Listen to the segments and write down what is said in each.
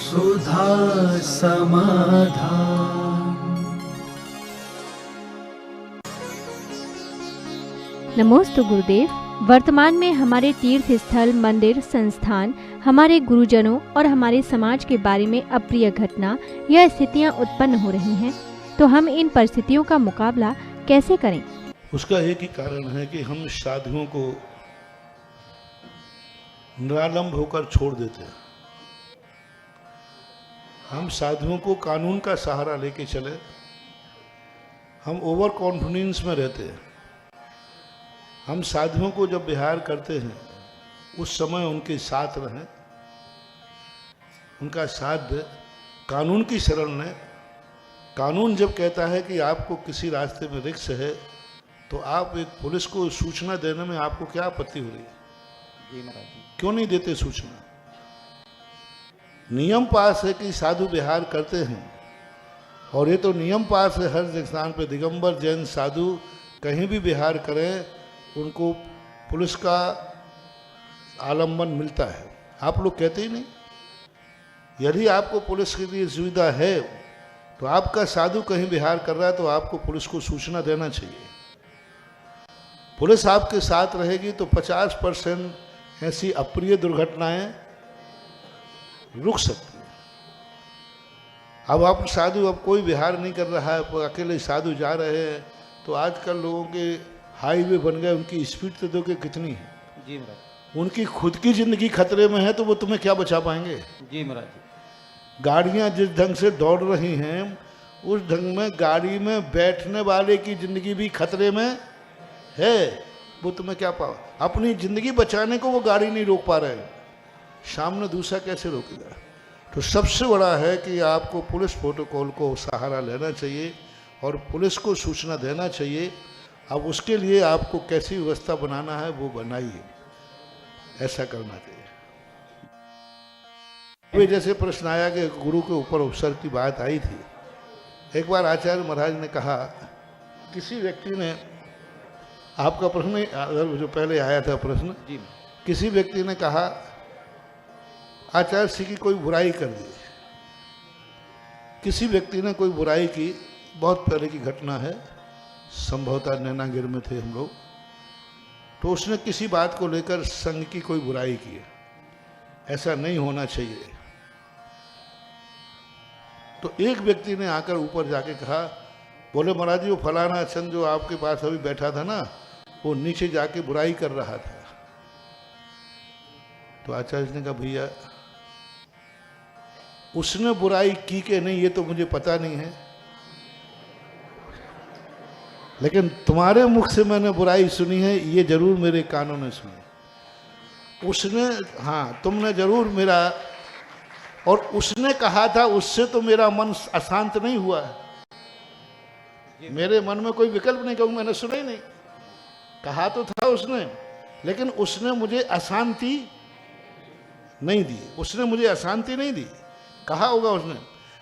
सुधा समाधान। नमोस्तु गुरुदेव। वर्तमान में हमारे तीर्थ स्थल, मंदिर, संस्थान, हमारे गुरुजनों और हमारे समाज के बारे में अप्रिय घटना या स्थितियां उत्पन्न हो रही हैं, तो हम इन परिस्थितियों का मुकाबला कैसे करें? उसका एक ही कारण है कि हम साधुओं को निरालंब होकर छोड़ देते हैं। हम साधुओं को कानून का सहारा लेके चले, हम ओवर कॉन्फिडेंस में रहते हैं। हम साधुओं को जब विहार करते हैं उस समय उनके साथ रहें, उनका साथ दे, कानून की शरण लें। कानून जब कहता है कि आपको किसी रास्ते में रिक्स है तो आप एक पुलिस को सूचना देने में आपको क्या आपत्ति हो रही है? जी महाराज जी। क्यों नहीं देते सूचना? नियम पास है कि साधु विहार करते हैं, और ये तो नियम पास है हर स्थान पे दिगंबर जैन साधु कहीं भी विहार करें उनको पुलिस का आलम्बन मिलता है। आप लोग कहते ही नहीं। यदि आपको पुलिस के लिए सुविधा है तो आपका साधु कहीं विहार कर रहा है तो आपको पुलिस को सूचना देना चाहिए। पुलिस आपके साथ रहेगी तो 50% ऐसी अप्रिय दुर्घटनाएं रुक सकती हैं। अब आप साधु, अब कोई विहार नहीं कर रहा है, अकेले साधु जा रहे हैं, तो आजकल लोगों के हाईवे बन गए, उनकी स्पीड तो देखो कितनी है। जी महाराज। उनकी खुद की जिंदगी खतरे में है तो वो तुम्हें क्या बचा पाएंगे? जी महाराज जी। गाड़ियां जिस ढंग से दौड़ रही हैं उस ढंग में गाड़ी में बैठने वाले की जिंदगी भी खतरे में है। वो तुम्हें क्या पाओ? अपनी जिंदगी बचाने को वो गाड़ी नहीं रोक पा रहे, सामने दूसरा कैसे रोकेगा? तो सबसे बड़ा है कि आपको पुलिस प्रोटोकॉल को सहारा लेना चाहिए और पुलिस को सूचना देना चाहिए। अब उसके लिए आपको कैसी व्यवस्था बनाना है वो बनाइए, ऐसा करना चाहिए। वे जैसे प्रश्न आया कि गुरु के ऊपर उपसर की बात आई थी। एक बार आचार्य महाराज ने कहा, किसी व्यक्ति ने, आपका प्रश्न अगर जो पहले आया था प्रश्न, जी किसी व्यक्ति ने कहा आचार्य श्री की कोई बुराई कर दी। किसी व्यक्ति ने कोई बुराई की, बहुत पहले की घटना है, संभवतः नैनागिर में थे हम लोग, तो उसने किसी बात को लेकर संघ की कोई बुराई की। ऐसा नहीं होना चाहिए। तो एक व्यक्ति ने आकर ऊपर जाके कहा, बोले महाराज जी वो फलाना संघ जो आपके पास अभी बैठा था ना, वो नीचे जाके बुराई कर रहा था। तो आचार्य ने कहा, भैया उसने बुराई की कि नहीं ये तो मुझे पता नहीं है, लेकिन तुम्हारे मुख से मैंने बुराई सुनी है, ये जरूर मेरे कानों ने सुनी। उसने, हाँ तुमने जरूर मेरा, और उसने कहा था, उससे तो मेरा मन अशांत नहीं हुआ है। मेरे मन में कोई विकल्प नहीं कहूँ, मैंने सुना ही नहीं। कहा तो था उसने, लेकिन उसने मुझे अशांति नहीं दी। उसने मुझे अशांति नहीं दी, कहा होगा उसने,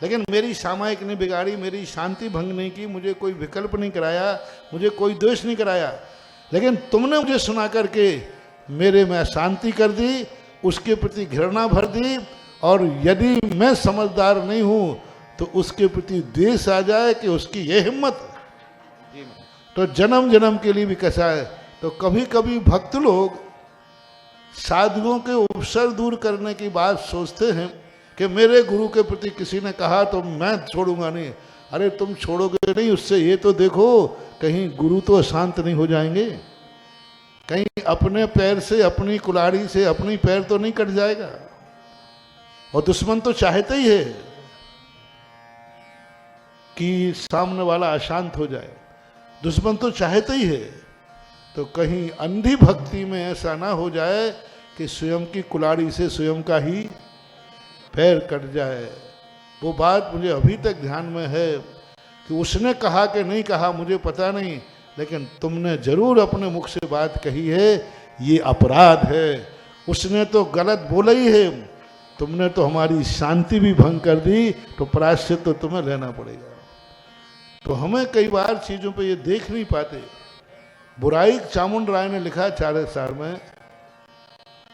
लेकिन मेरी सामायिक नहीं बिगाड़ी, मेरी शांति भंग नहीं की, मुझे कोई विकल्प नहीं कराया, मुझे कोई द्वेष नहीं कराया। लेकिन तुमने मुझे सुना करके मेरे में अशांति कर दी, उसके प्रति घृणा भर दी, और यदि मैं समझदार नहीं हूं तो उसके प्रति द्वेष आ जाए कि उसकी ये हिम्मत, तो जन्म जन्म के लिए भी कैसा है। तो कभी कभी भक्त लोग साधुओं के उपसर दूर करने की बात सोचते हैं कि मेरे गुरु के प्रति किसी ने कहा तो मैं छोड़ूंगा नहीं। अरे तुम छोड़ोगे नहीं उससे, ये तो देखो कहीं गुरु तो अशांत नहीं हो जाएंगे, कहीं अपने पैर से, अपनी कुल्हाड़ी से अपनी पैर तो नहीं कट जाएगा। और दुश्मन तो चाहते ही है कि सामने वाला अशांत हो जाए, दुश्मन तो चाहते ही है। तो कहीं अंधी भक्ति में ऐसा ना हो जाए कि स्वयं की कुल्हाड़ी से स्वयं का ही पैर कट जाए। वो बात मुझे अभी तक ध्यान में है कि उसने कहा कि नहीं कहा मुझे पता नहीं, लेकिन तुमने जरूर अपने मुख से बात कही है, ये अपराध है। उसने तो गलत बोला ही है, तुमने तो हमारी शांति भी भंग कर दी, तो प्रायश्चित तो तुम्हें लेना पड़ेगा। तो हमें कई बार चीज़ों पे ये देख नहीं पाते। बुराई चामुंड राय ने लिखा 4 साल में,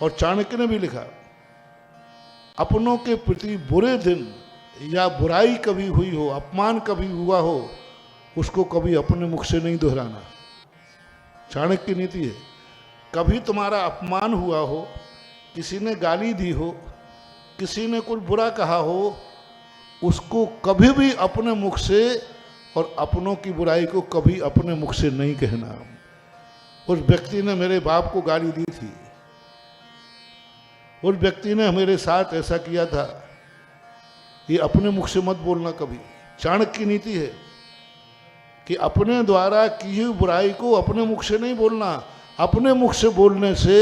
और चाणक्य ने भी लिखा, अपनों के प्रति बुरे दिन या बुराई कभी हुई हो, अपमान कभी हुआ हो, उसको कभी अपने मुख से नहीं दोहराना। चाणक्य की नीति है। कभी तुम्हारा अपमान हुआ हो, किसी ने गाली दी हो, किसी ने कुछ बुरा कहा हो, उसको कभी भी अपने मुख से, और अपनों की बुराई को कभी अपने मुख से नहीं कहना। उस व्यक्ति ने मेरे बाप को गाली दी थी, उस व्यक्ति ने मेरे साथ ऐसा किया था, ये अपने मुख से मत बोलना कभी। चाणक्य की नीति है कि अपने द्वारा की हुई बुराई को अपने मुख से नहीं बोलना। अपने मुख से बोलने से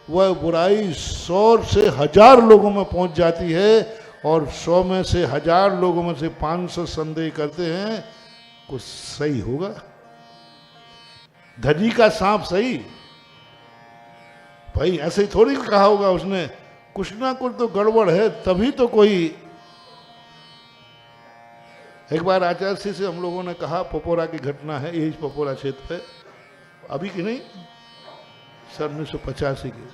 वह बुराई 100 से 1000 लोगों में पहुंच जाती है, और 100 में से 1000 लोगों में से 500 संदेह करते हैं कुछ सही होगा। धजी का सांप सही भाई, ऐसे ही थोड़ी कहा होगा उसने, कुछ ना कुछ तो गड़बड़ है, तभी तो कोई। एक बार आचार्य श्री से हम लोगों ने कहा, पपोरा की घटना है, यही पपोरा क्षेत्र है, अभी की नहीं, 1985 की।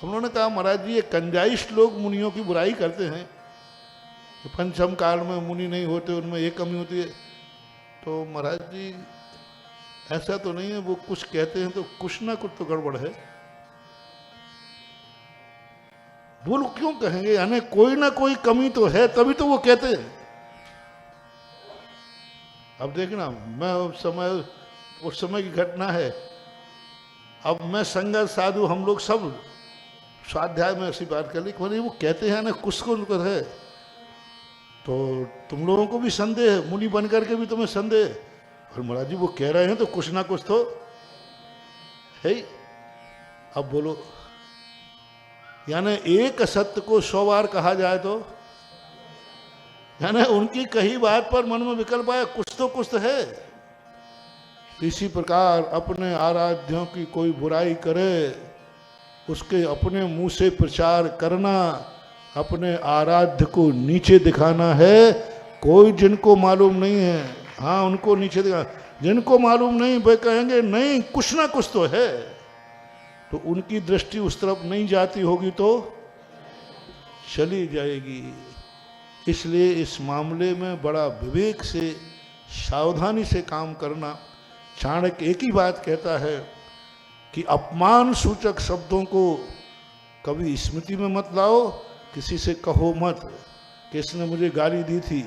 हम लोगों ने कहा महाराज जी ये कंजाइश लोग मुनियों की बुराई करते हैं, पंचम काल में मुनि नहीं होते, उनमें ये कमी होती है। तो महाराज जी ऐसा तो नहीं है, वो कुछ कहते हैं तो कुछ ना कुछ तो गड़बड़ है। वो लोग क्यों कहेंगे, यानी कोई ना कोई कमी तो है, तभी तो वो कहते हैं। अब देखना, मैं उस समय की घटना है। अब मैं संगत साधु हम लोग सब स्वाध्याय में ऐसी बात कर ली कि वो कहते हैं ना कुछ को उनको है, तो तुम लोगों को भी संदेह है, मुनि बन करके भी तुम्हें संदेह। और महाराज जी वो कह रहे हैं तो कुछ ना कुछ तो है ही। अब बोलो, यानी एक सत्य को 100 बार कहा जाए तो, यानी उनकी कही बात पर मन में विकल्प आया, कुछ तो है। इसी प्रकार अपने आराध्यों की कोई बुराई करे, उसके अपने मुंह से प्रचार करना, अपने आराध्य को नीचे दिखाना है। कोई जिनको मालूम नहीं है, हाँ उनको नीचे दिखा, जिनको मालूम नहीं वे कहेंगे नहीं कुछ ना कुछ तो है, तो उनकी दृष्टि उस तरफ नहीं जाती होगी तो चली जाएगी। इसलिए इस मामले में बड़ा विवेक से, सावधानी से काम करना। चाणक्य एक ही बात कहता है कि अपमान सूचक शब्दों को कभी स्मृति में मत लाओ, किसी से कहो मत कि इसने मुझे गाली दी थी,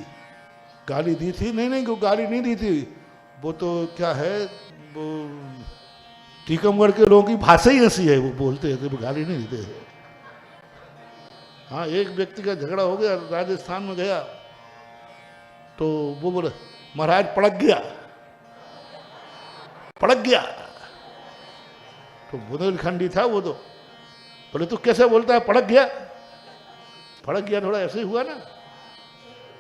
गाली दी थी, नहीं वो गाली नहीं दी थी, वो तो क्या है, वो टीकमगढ़ के लोगों की भाषा ही ऐसी है, वो बोलते हैं, वो गाली नहीं देते हैं। हाँ, एक व्यक्ति का झगड़ा हो गया, राजस्थान में गया, तो वो बोले महाराज पड़क गया, तो बुंदेलखंडी था वो, तो बोले तू कैसे बोलता है पड़क गया, थोड़ा ऐसे ही हुआ ना।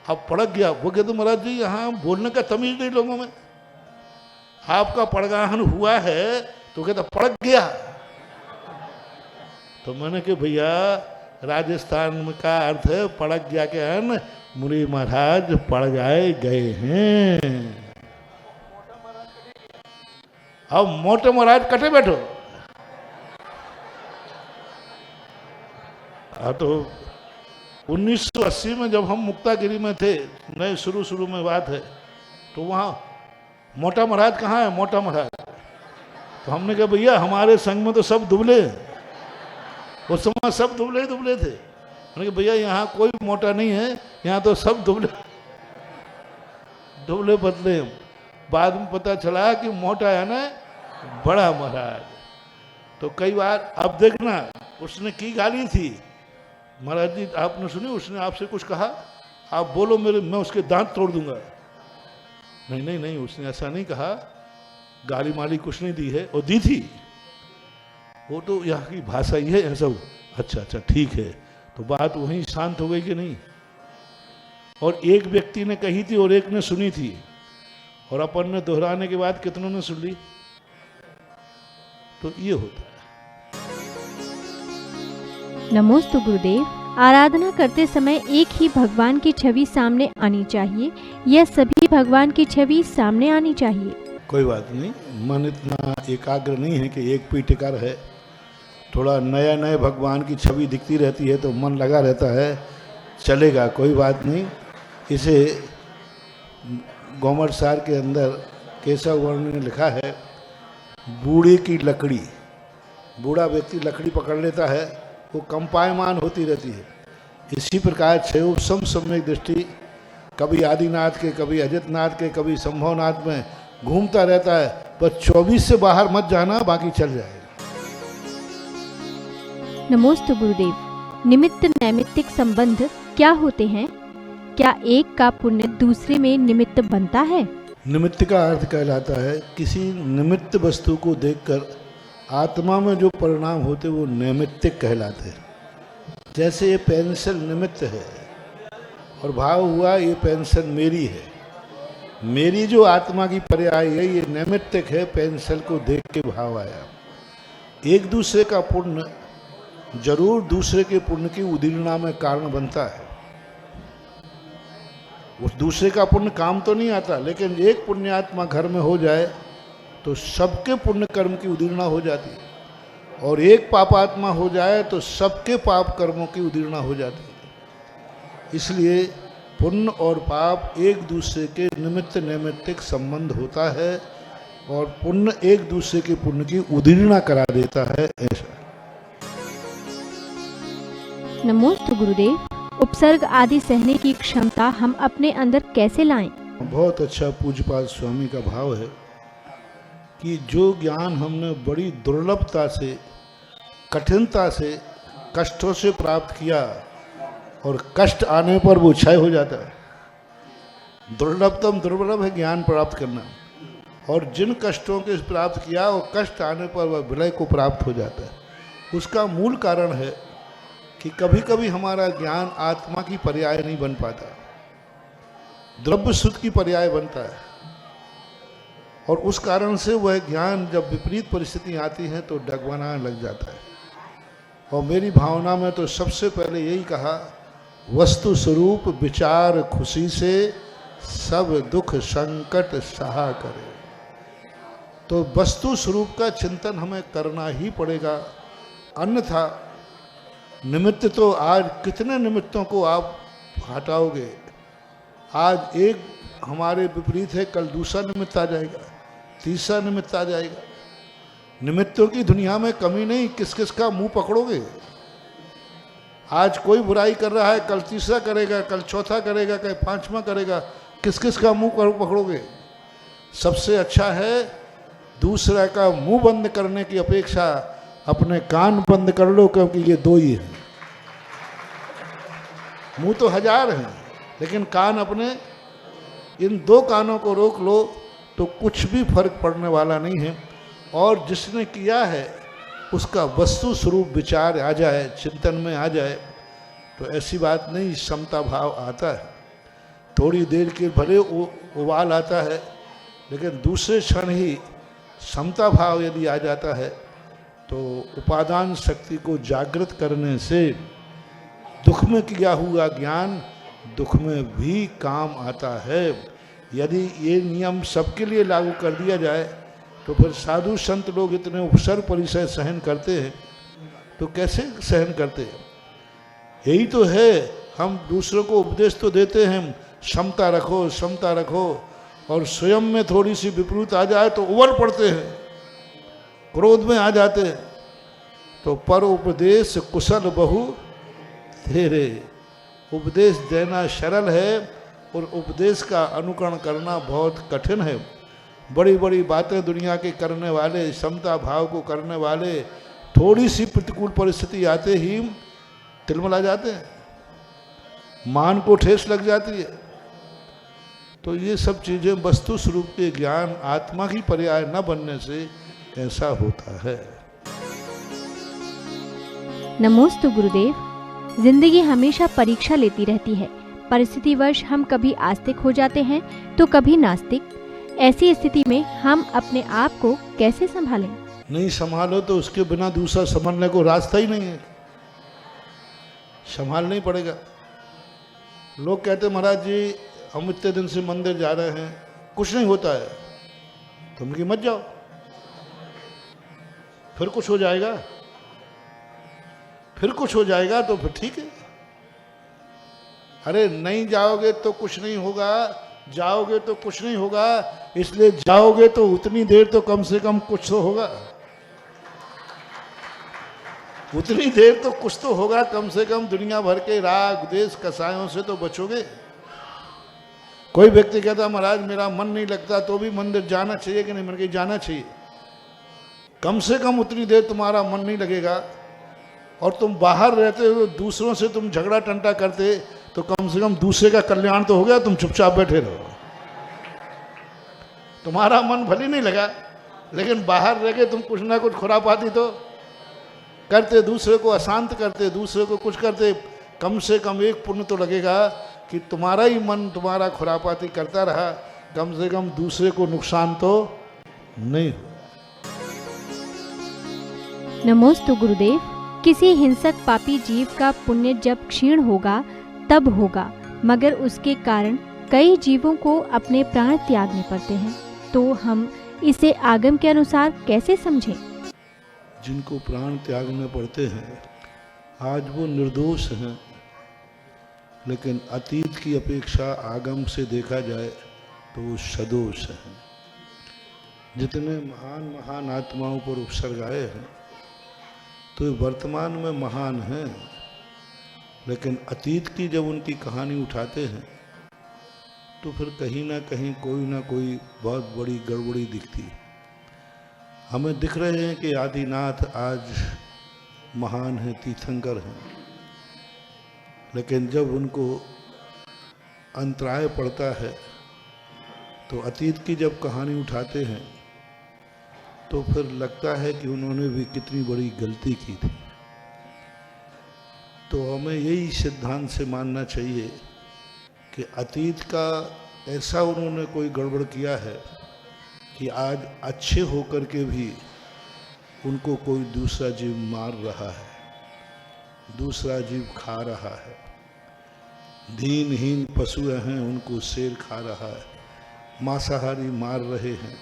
अब पड़क गया, वो कहते महाराज जी यहाँ बोलने का तमीज नहीं लोगों में, आपका पड़गाहन हुआ है तो कहता पड़क गया। तो मैंने कहा भैया राजस्थान में का अर्थ है पड़क गया के अन मुनि महाराज पड़ गए हैं। अब मोटे महाराज कटे बैठो। हाँ, तो 1980 में जब हम मुक्तागिरी में थे, नए शुरू में बात है, तो वहाँ मोटा महाराज कहाँ है, मोटा महाराज। तो हमने कहा भैया हमारे संग में तो सब दुबले, उस समय सब दुबले थे। मैंने कहा भैया यहाँ कोई मोटा नहीं है, यहाँ तो सब दुबले पतले। बाद में पता चला कि मोटा है ना बड़ा महाराज। तो कई बार अब देखना, उसने की गाली थी, महाराज जी आपने सुनी, उसने आपसे कुछ कहा, आप बोलो मेरे, मैं उसके दांत तोड़ दूंगा। नहीं, उसने ऐसा नहीं कहा, गाली माली कुछ नहीं दी है, और दी थी वो तो यहाँ की भाषा ही है ऐसा। अच्छा ठीक है, तो बात वहीं शांत हो गई कि नहीं। और एक व्यक्ति ने कही थी और एक ने सुनी थी, और अपन ने दोहराने के बाद कितनों ने सुन ली, तो ये होता है। नमोस्तु गुरुदेव। आराधना करते समय एक ही भगवान की छवि सामने आनी चाहिए या सभी भगवान की छवि सामने आनी चाहिए? कोई बात नहीं, मन इतना एकाग्र नहीं है कि एक पे टिका रहे। थोड़ा नया नए भगवान की छवि दिखती रहती है तो मन लगा रहता है, चलेगा, कोई बात नहीं। इसे गौमर सार के अंदर केशव वर्ण ने लिखा है, बूढ़े की लकड़ी, बूढ़ा व्यक्ति लकड़ी पकड़ लेता है, वो कंपायमान होती रहती है। इसी प्रकार छयोप सम सम्यक दृष्टि कभी आदिनाथ के, कभी अजितनाथ के, कभी संभवनाथ में घूमता रहता है, बस 24 से बाहर मत जाना, बाकी चल जाएगा। नमोस्तु गुरुदेव। निमित्त नैमित्तिक संबंध क्या होते हैं? क्या एक का पुण्य दूसरे में निमित्त बनता है? निमित्त का अर्थ कहलाता है किसी निमित्त वस्तु को देखकर आत्मा में जो परिणाम होते वो नैमित्तिक कहलाते हैं। जैसे ये पेंसिल निमित्त है और भाव हुआ ये पेंसिल मेरी है, मेरी जो आत्मा की पर्याय है ये नैमित्तिक है, पेंसिल को देख के भाव आया। एक दूसरे का पुण्य जरूर दूसरे के पुण्य की उदीर्णा में कारण बनता है। उस दूसरे का पुण्य काम तो नहीं आता, लेकिन एक पुण्यात्मा घर में हो जाए तो सबके पुण्य कर्म की उदीर्णा हो जाती है, और एक पापात्मा हो जाए तो सबके पाप कर्मों की उदीर्णा हो जाती है। इसलिए पुण्य और पाप एक दूसरे के निमित्त नैमित्तिक संबंध होता है, और पुण्य एक दूसरे के पुण्य की उदीर्णा करा देता है। ऐसा नमोस्तु गुरुदेव। उपसर्ग आदि सहने की क्षमता हम अपने अंदर कैसे लाएं? बहुत अच्छा पूज्यपाद स्वामी का भाव है कि जो ज्ञान हमने बड़ी दुर्लभता से, कठिनता से, कष्टों से प्राप्त किया, और कष्ट आने पर वो क्षय हो जाता है। दुर्लभतम दुर्लभ है ज्ञान प्राप्त करना, और जिन कष्टों के प्राप्त किया वो कष्ट आने पर वह विलय को प्राप्त हो जाता है। उसका मूल कारण है कि कभी कभी हमारा ज्ञान आत्मा की पर्याय नहीं बन पाता, द्रव्य सुख की पर्याय बनता है, और उस कारण से वह ज्ञान जब विपरीत परिस्थिति आती है तो डगमगाने लग जाता है। और मेरी भावना में तो सबसे पहले यही कहा, वस्तु स्वरूप विचार खुशी से सब दुख संकट सहा करे। तो वस्तु स्वरूप का चिंतन हमें करना ही पड़ेगा, अन्यथा निमित्त तो आज कितने निमित्तों को आप हटाओगे। आज एक हमारे विपरीत है, कल दूसरा निमित्त आ जाएगा, तीसरा निमित्त आ जाएगा। निमित्तों की दुनिया में कमी नहीं, किस किस का मुंह पकड़ोगे। आज कोई बुराई कर रहा है, कल तीसरा करेगा, कल चौथा करेगा, कल पांचवा करेगा, किस किस का मुंह पकड़ोगे। सबसे अच्छा है दूसरा का मुंह बंद करने की अपेक्षा अपने कान बंद कर लो, क्योंकि ये दो ही हैं। मुंह तो हजार हैं, लेकिन कान अपने, इन दो कानों को रोक लो तो कुछ भी फर्क पड़ने वाला नहीं है। और जिसने किया है उसका वस्तु स्वरूप विचार आ जाए, चिंतन में आ जाए, तो ऐसी बात नहीं, समता भाव आता है। थोड़ी देर के भले उबाल आता है, लेकिन दूसरे क्षण ही समता भाव यदि आ जाता है तो उपादान शक्ति को जागृत करने से दुख में किया हुआ ज्ञान दुख में भी काम आता है। यदि ये नियम सबके लिए लागू कर दिया जाए तो फिर साधु संत लोग इतने उपसर्ग परिचय सहन करते हैं तो कैसे सहन करते हैं। यही तो है, हम दूसरों को उपदेश तो देते हैं समता रखो समता रखो, और स्वयं में थोड़ी सी विपरीत आ जाए तो उबल पड़ते हैं, क्रोध में आ जाते हैं। तो पर उपदेश कुशल बहु तेरे, उपदेश देना सरल है और उपदेश का अनुकरण करना बहुत कठिन है। बड़ी बड़ी बातें दुनिया के करने वाले, समता भाव को करने वाले, थोड़ी सी प्रतिकूल परिस्थिति आते ही तिलमिला जाते हैं, मान को ठेस लग जाती है। तो ये सब चीज़ें वस्तु स्वरूप के ज्ञान आत्मा की पर्याय न बनने से ऐसा होता है। नमोस्तु गुरुदेव। जिंदगी हमेशा परीक्षा लेती रहती है। परिस्थितिवश हम कभी आस्तिक हो जाते हैं तो कभी नास्तिक। ऐसी स्थिति में हम अपने आप को कैसे संभालें? नहीं संभालो तो उसके बिना दूसरा संभालने को रास्ता ही नहीं है, संभालना ही पड़ेगा। लोग कहते महाराज जी हम इतने दिन से मंदिर जा रहे हैं, कुछ नहीं होता है। तुम कि मत जाओ, फिर कुछ हो जाएगा। फिर कुछ हो जाएगा तो फिर ठीक है। अरे नहीं जाओगे तो कुछ नहीं होगा, जाओगे तो कुछ नहीं होगा, इसलिए जाओगे तो उतनी देर तो कम से कम कुछ तो होगा, उतनी देर तो कुछ तो होगा, कम से कम दुनिया भर के राग द्वेष कसायों से तो बचोगे। कोई व्यक्ति कहता महाराज मेरा मन नहीं लगता, तो भी मंदिर जाना चाहिए कि नहीं? मन के जाना चाहिए। कम से कम उतनी देर तुम्हारा मन नहीं लगेगा, और तुम बाहर रहते हो दूसरों से तुम झगड़ा टंटा करते, तो कम से कम दूसरे का कल्याण तो हो गया, तुम चुपचाप बैठे रहो। तुम्हारा मन भले नहीं लगा, लेकिन बाहर रह के तुम कुछ ना कुछ खुरापाती तो करते, दूसरे को अशांत करते, दूसरे को कुछ करते, कम से कम एक पुण्य तो लगेगा कि तुम्हारा ही मन तुम्हारा खुरापाती करता रहा, कम से कम दूसरे को नुकसान तो नहीं हो। नमोस्तु गुरुदेव। किसी हिंसक पापी जीव का पुण्य जब क्षीण होगा तब होगा, मगर उसके कारण कई जीवों को अपने प्राण त्यागने पड़ते हैं, तो हम इसे आगम के अनुसार कैसे समझें? जिनको प्राण त्यागने पड़ते हैं आज वो निर्दोष हैं, लेकिन अतीत की अपेक्षा आगम से देखा जाए तो वो सदोष हैं। जितने महान महान आत्माओं पर उपसर्ग आए हैं तो ये वर्तमान में महान हैं, लेकिन अतीत की जब उनकी कहानी उठाते हैं तो फिर कहीं ना कोई बहुत बड़ी गड़बड़ी दिखती है। हमें दिख रहे हैं कि आदिनाथ आज महान हैं, तीर्थंकर हैं, लेकिन जब उनको अंतराय पड़ता है तो अतीत की जब कहानी उठाते हैं तो फिर लगता है कि उन्होंने भी कितनी बड़ी गलती की थी। तो हमें यही सिद्धांत से मानना चाहिए कि अतीत का ऐसा उन्होंने कोई गड़बड़ किया है कि आज अच्छे होकर के भी उनको कोई दूसरा जीव मार रहा है, दूसरा जीव खा रहा है। दीनहीन पशु हैं, उनको शेर खा रहा है, मांसाहारी मार रहे हैं।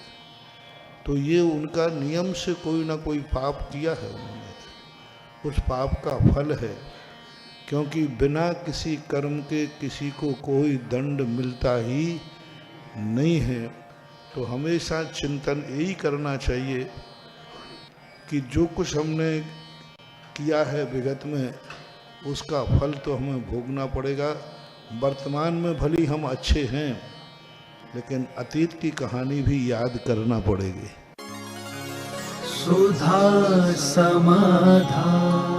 तो ये उनका नियम से कोई ना कोई पाप किया है उन्होंने, उस पाप का फल है। क्योंकि बिना किसी कर्म के किसी को कोई दंड मिलता ही नहीं है। तो हमेशा चिंतन यही करना चाहिए कि जो कुछ हमने किया है विगत में, उसका फल तो हमें भोगना पड़ेगा। वर्तमान में भली हम अच्छे हैं, लेकिन अतीत की कहानी भी याद करना पड़ेगी। सुधा समाधान।